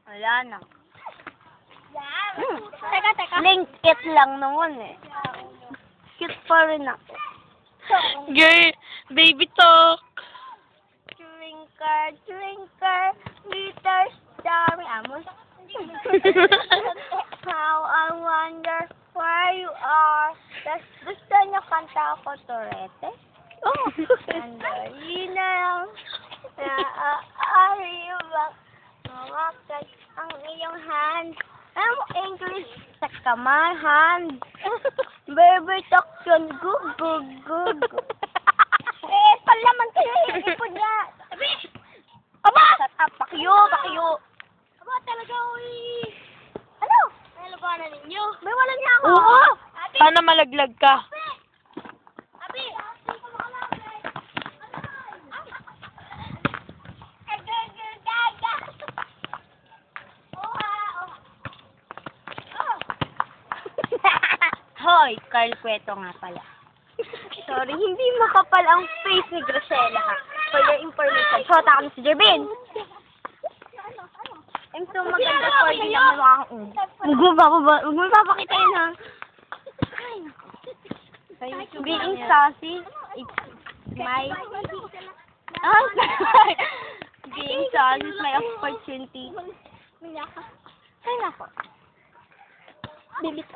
Wala na. Teka. Lingkit lang noon eh. Cute pa rin ako. Girl, baby talk. Twinkle, twinkle, little star. Amos. How I wonder where you are. Tas gusto niyo kanta ako, Torete? Oh. Andali na lang. Naaari ba? Mawakas ang iyong hand. Alam mo, English sa kamay, hand. Baby talk yun. Gug. Palaman kayo. Ipod niya. Aba! Shut up. Pakyo. Aba, talaga, uy. Ano? Nalabanan ninyo. May wala niya ako. Oo. Abi. Sana malaglag ka. Abi. Hoy, Carl Cueto nga pala. Sorry, hindi makapal ang face ni Gracela ha. For your information, shota ka na si Jervin. I'm so maganda for you naman akong magpapakita yun ha. Being sassy, it's my... Being sassy is my opportunity. Ay, nako. Bilit.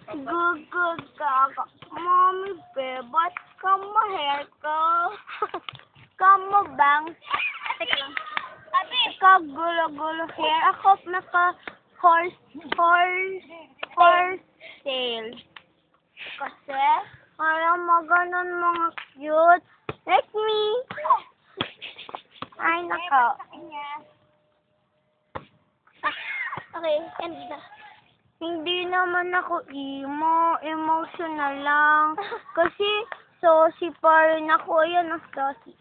Gugug gaga. Mommy, babe, ba't ka ma-hair ka? Kamo bang? Teka lang. Ikaw gulo-gulo hair. Ako naka-horse tail. Kasi, parang maganon mga cute. Like me. Ay, nako. Okay, end na. Hindi naman ako emo. Emotional lang. Kasi, saucy pa rin ako. Ayan, ang saucy.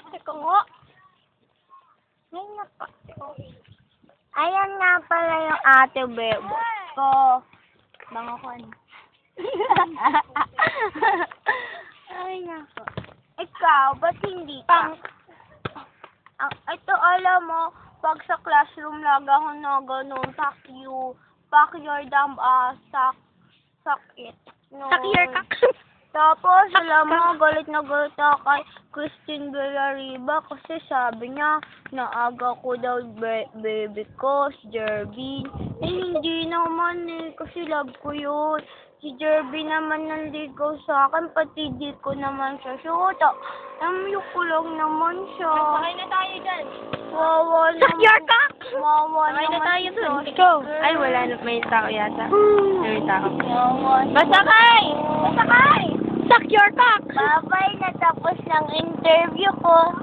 Teka nga. Ayan nga pala yung ate bebo ko. Bango ko ano. Ay, nako. Ikaw, ba't hindi ka? Ito, alam mo, pag sa classroom lagi ako na ganun, pack your dumb ass, suck it. No. Suck your cock. Tapos, alam mo, galit na galit ako kay Christine Villarriba kasi sabi niya, naaga ko daw baby ko, si Jervin. Eh, hindi naman eh, kasi love ko yun. Si Jervin naman nanligaw sa akin, pati di ko naman siya shoot. Amyok ko lang naman siya. Sakay na tayo dyan. Wawa naman. Suck your cock! Wawa Sakay na naman. tayo dun. siya. Let's go. Ay, wala na. May tao yata. May tao. Wawa naman. Basakay! Basakay! Suck your cock! Bye-bye, natapos ng interview ko.